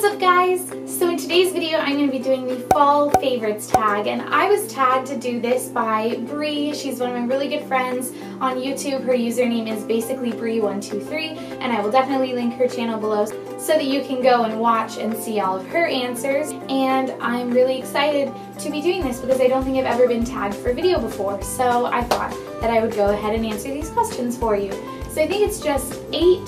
What's up guys? So in today's video I'm going to be doing the fall favorites tag, and I was tagged to do this by Bree. She's one of my really good friends on YouTube. Her username is basically Bree123, and I will definitely link her channel below so that you can go and watch and see all of her answers. And I'm really excited to be doing this because I don't think I've ever been tagged for a video before, so I thought that I would go ahead and answer these questions for you. So I think it's just 8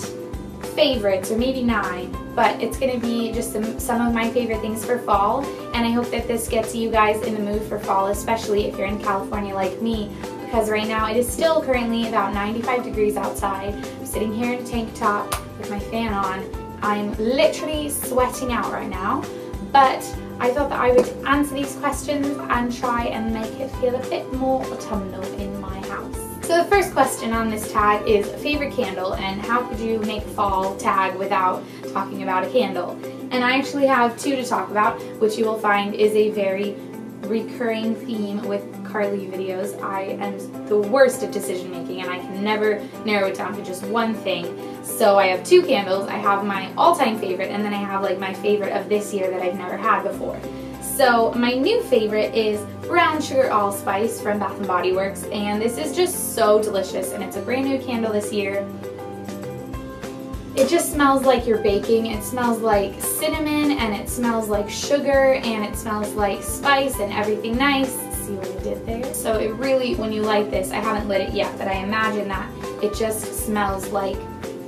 favorites, or maybe 9, but it's going to be just some of my favorite things for fall, and I hope that this gets you guys in the mood for fall, especially if you're in California like me, because right now it is still currently about 95 degrees outside. I'm sitting here in a tank top with my fan on. I'm literally sweating out right now, but I thought that I would answer these questions and try and make it feel a bit more autumnal in my house. So the first question on this tag is favorite candle, and how could you make a fall tag without talking about a candle? And I actually have 2 to talk about, which you will find is a very recurring theme with Carli videos. I am the worst at decision making, and I can never narrow it down to just one thing. So I have 2 candles. I have my all-time favorite, and then I have like my favorite of this year that I've never had before. So my new favorite is Brown Sugar Allspice from Bath & Body Works, and this is just so delicious, and it's a brand new candle this year. It just smells like you're baking. It smells like cinnamon, and it smells like sugar, and it smells like spice and everything nice. See what I did there? So it really, when you light this, I haven't lit it yet, but I imagine that it just smells like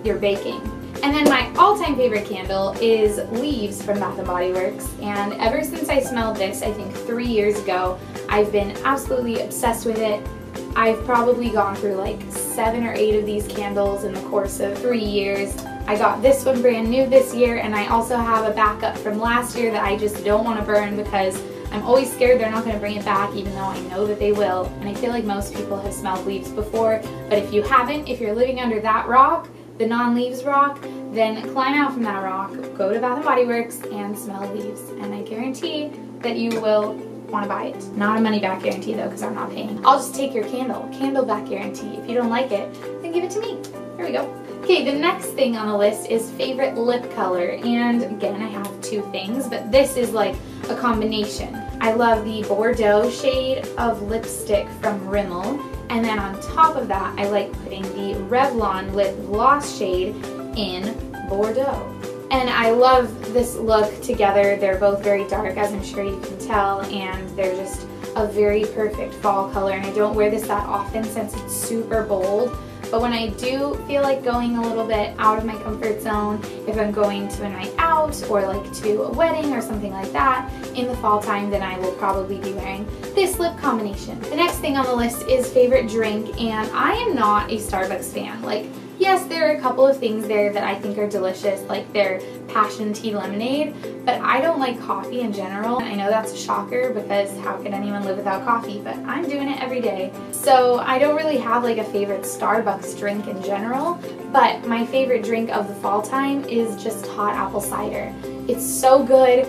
you're baking. And then my all-time favorite candle is Leaves from Bath & Body Works, and ever since I smelled this, I think 3 years ago, I've been absolutely obsessed with it. I've probably gone through like 7 or 8 of these candles in the course of 3 years. I got this one brand new this year, and I also have a backup from last year that I just don't want to burn because I'm always scared they're not going to bring it back, even though I know that they will. And I feel like most people have smelled Leaves before, but if you haven't, if you're living under that rock, the non-Leaves rock, then climb out from that rock, go to Bath & Body Works, and smell Leaves. And I guarantee that you will want to buy it. Not a money back guarantee though, because I'm not paying. I'll just take your candle back guarantee. If you don't like it, then give it to me. Here we go. Okay, the next thing on the list is favorite lip color, and again I have 2 things, but this is like a combination. I love the Bordeaux shade of lipstick from Rimmel, and then on top of that I like putting the Revlon lip gloss shade in Bordeaux. And I love this look together. They're both very dark, as I'm sure you can tell, and they're just a very perfect fall color, and I don't wear this that often since it's super bold. But when I do feel like going a little bit out of my comfort zone, if I'm going to a night out or like to a wedding or something like that in the fall time, then I will probably be wearing this lip combination. The next thing on the list is favorite drink, and I am not a Starbucks fan. Like, yes, there are a couple of things there that I think are delicious, like their passion tea lemonade, but I don't like coffee in general. I know that's a shocker because how could anyone live without coffee, but I'm doing it every day. So I don't really have like a favorite Starbucks drink in general, but my favorite drink of the fall time is just hot apple cider. It's so good.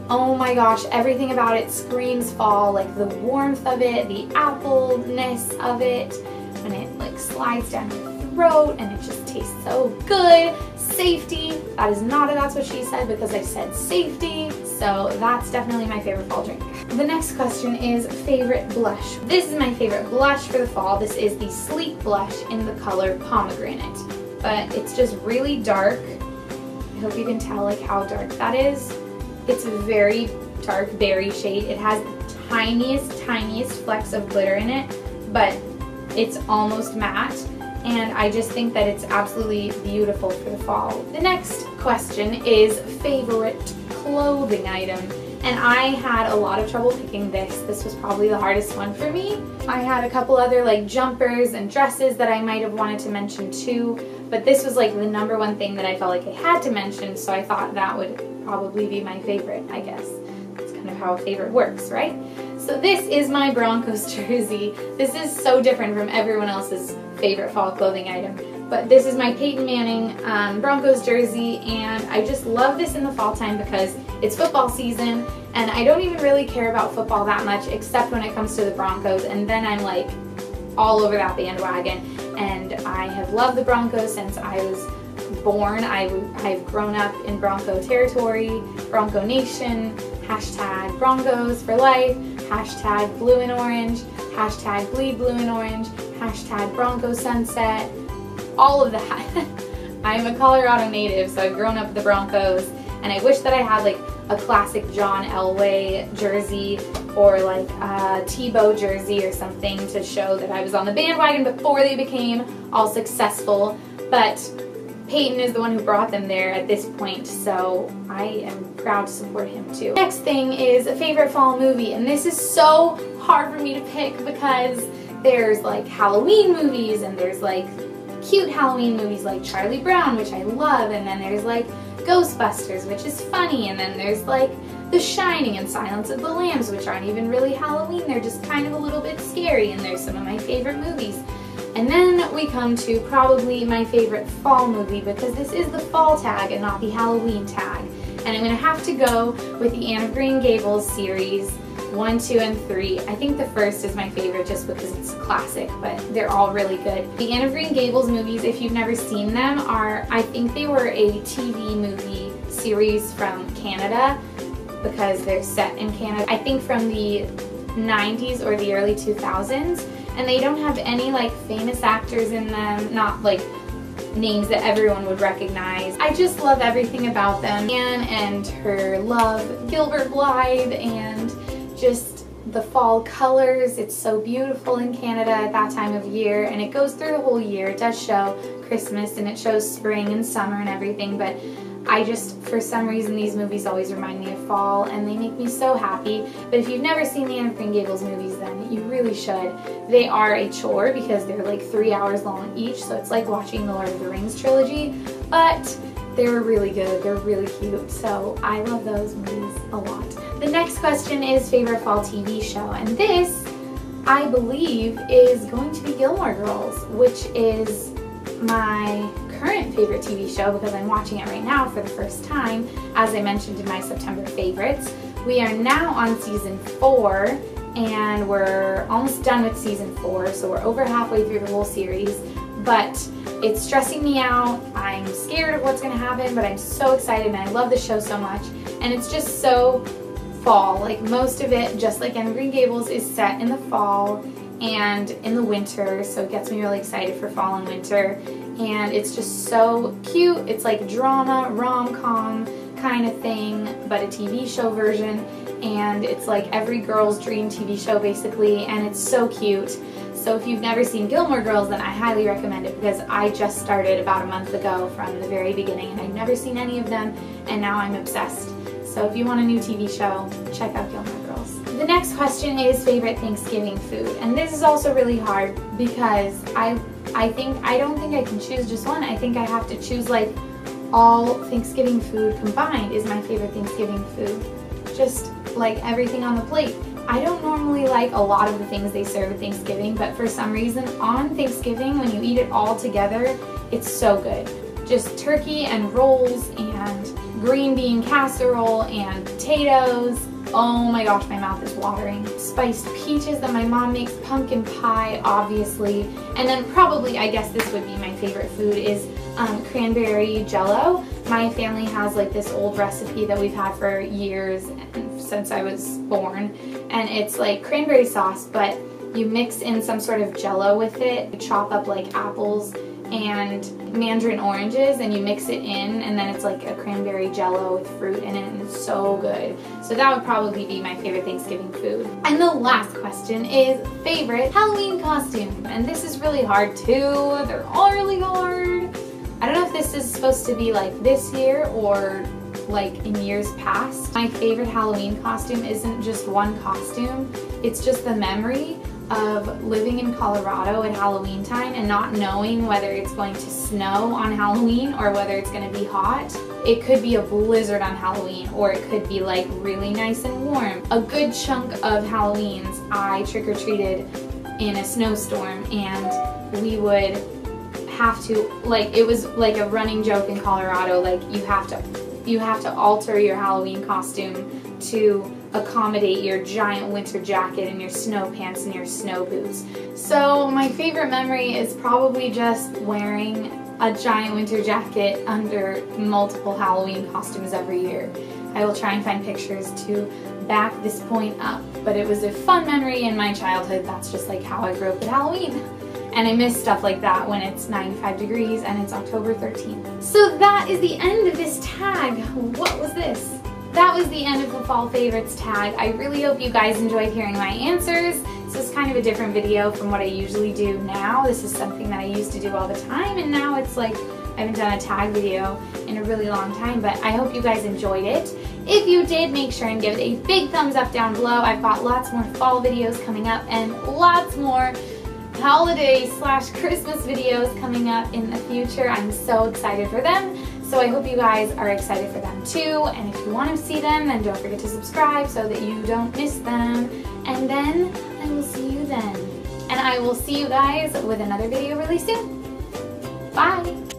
Oh my gosh, everything about it screams fall, like the warmth of it, the appleness of it, when it like slides down your throat, and it just tastes so good. Safety, that is not a that's what she said because I said safety, so that's definitely my favorite fall drink. The next question is favorite blush. This is my favorite blush for the fall. This is the Sleek blush in the color Pomegranate, but it's just really dark. I hope you can tell like how dark that is. It's a very dark berry shade. It has the tiniest flecks of glitter in it, but it's almost matte, and I just think that it's absolutely beautiful for the fall. The next question is favorite clothing item, and I had a lot of trouble picking this. This was probably the hardest one for me. I had a couple other like jumpers and dresses that I might have wanted to mention too, but this was like the #1 thing that I felt like I had to mention, so I thought that would probably be my favorite, I guess. That's kind of how a favorite works, right? So this is my Broncos jersey. This is so different from everyone else's favorite fall clothing item, but this is my Peyton Manning Broncos jersey, and I just love this in the fall time because it's football season, and I don't even really care about football that much except when it comes to the Broncos, and then I'm like all over that bandwagon, and I have loved the Broncos since I was born, I've grown up in Bronco territory, Bronco Nation, hashtag Broncos for life, hashtag blue and orange, hashtag bleed blue and orange, hashtag Bronco sunset, all of that. I'm a Colorado native, so I've grown up with the Broncos, and I wish that I had like a classic John Elway jersey or like a Tebow jersey or something to show that I was on the bandwagon before they became all successful, but Peyton is the one who brought them there at this point, so I am proud to support him too. Next thing is a favorite fall movie, and this is so hard for me to pick because there's like Halloween movies and there's like cute Halloween movies like Charlie Brown, which I love, and then there's like Ghostbusters, which is funny, and then there's like The Shining and Silence of the Lambs, which aren't even really Halloween, they're just kind of a little bit scary, and there's some of my favorite movies. And then we come to probably my favorite fall movie, because this is the fall tag and not the Halloween tag. And I'm going to have to go with the Anne of Green Gables series 1, 2, and 3. I think the first is my favorite just because it's a classic, but they're all really good. The Anne of Green Gables movies, if you've never seen them, I think they were a TV movie series from Canada because they're set in Canada. I think from the 90s or the early 2000s. And they don't have any like famous actors in them, not like names that everyone would recognize. I just love everything about them. Anne and her love, Gilbert Blythe, and just the fall colors. It's so beautiful in Canada at that time of year, and it goes through the whole year. It does show Christmas and it shows spring and summer and everything, but I just, for some reason, these movies always remind me of fall, and they make me so happy. But if you've never seen the Anne of Green Gables movies, then you really should. They are a chore because they're like 3 hours long each, so it's like watching the Lord of the Rings trilogy, but they're really good, they're really cute, so I love those movies a lot. The next question is favorite fall TV show, and this, I believe, is going to be Gilmore Girls, which is my current favorite TV show because I'm watching it right now for the first time, as I mentioned in my September favorites. We are now on season 4, and we're almost done with season 4, so we're over halfway through the whole series, but it's stressing me out. I'm scared of what's going to happen, but I'm so excited, and I love the show so much, and it's just so fall. Like, most of it, just like Anne of Green Gables, is set in the fall and in the winter, so it gets me really excited for fall and winter. And it's just so cute. It's like drama, rom-com kind of thing, but a TV show version, and it's like every girl's dream TV show basically, and it's so cute. So if you've never seen Gilmore Girls, then I highly recommend it because I just started about a month ago from the very beginning, and I've never seen any of them, and now I'm obsessed. So if you want a new TV show, check out Gilmore Girls. The next question is favorite Thanksgiving food, and this is also really hard because I don't think I can choose just one. I think I have to choose like all Thanksgiving food combined is my favorite Thanksgiving food. Just like everything on the plate. I don't normally like a lot of the things they serve at Thanksgiving, but for some reason on Thanksgiving when you eat it all together, it's so good. Just turkey and rolls and green bean casserole and potatoes. Oh my gosh, my mouth is watering. Spiced peaches that my mom makes, pumpkin pie, obviously. And then probably, I guess this would be my favorite food, is cranberry jello. My family has like this old recipe that we've had for years, since I was born. And it's like cranberry sauce, but you mix in some sort of jello with it. You chop up like apples and mandarin oranges, and you mix it in, and then it's like a cranberry jello with fruit in it, and it's so good. So that would probably be my favorite Thanksgiving food. And the last question is favorite Halloween costume, and this is really hard too. They're all really hard. I don't know if this is supposed to be like this year or like in years past. My favorite Halloween costume isn't just one costume, it's just the memory of living in Colorado at Halloween time and not knowing whether it's going to snow on Halloween or whether it's going to be hot. It could be a blizzard on Halloween, or it could be like really nice and warm. A good chunk of Halloweens I trick-or-treated in a snowstorm, and we would have to, like, it was like a running joke in Colorado, like you have to alter your Halloween costume to accommodate your giant winter jacket and your snow pants and your snow boots. So my favorite memory is probably just wearing a giant winter jacket under multiple Halloween costumes every year. I will try and find pictures to back this point up, but it was a fun memory in my childhood. That's just like how I grew up with Halloween. And I miss stuff like that when it's 95 degrees and it's October 13th. So that is the end of this tag. What was this? That was the end of the fall favorites tag. I really hope you guys enjoyed hearing my answers. This is kind of a different video from what I usually do now. This is something that I used to do all the time, and now it's like I haven't done a tag video in a really long time, but I hope you guys enjoyed it. If you did, make sure and give it a big thumbs up down below. I've got lots more fall videos coming up and lots more holiday/Christmas videos coming up in the future. I'm so excited for them. So I hope you guys are excited for them too. And if you want to see them, then don't forget to subscribe so that you don't miss them. And then I will see you then. And I will see you guys with another video really soon. Bye!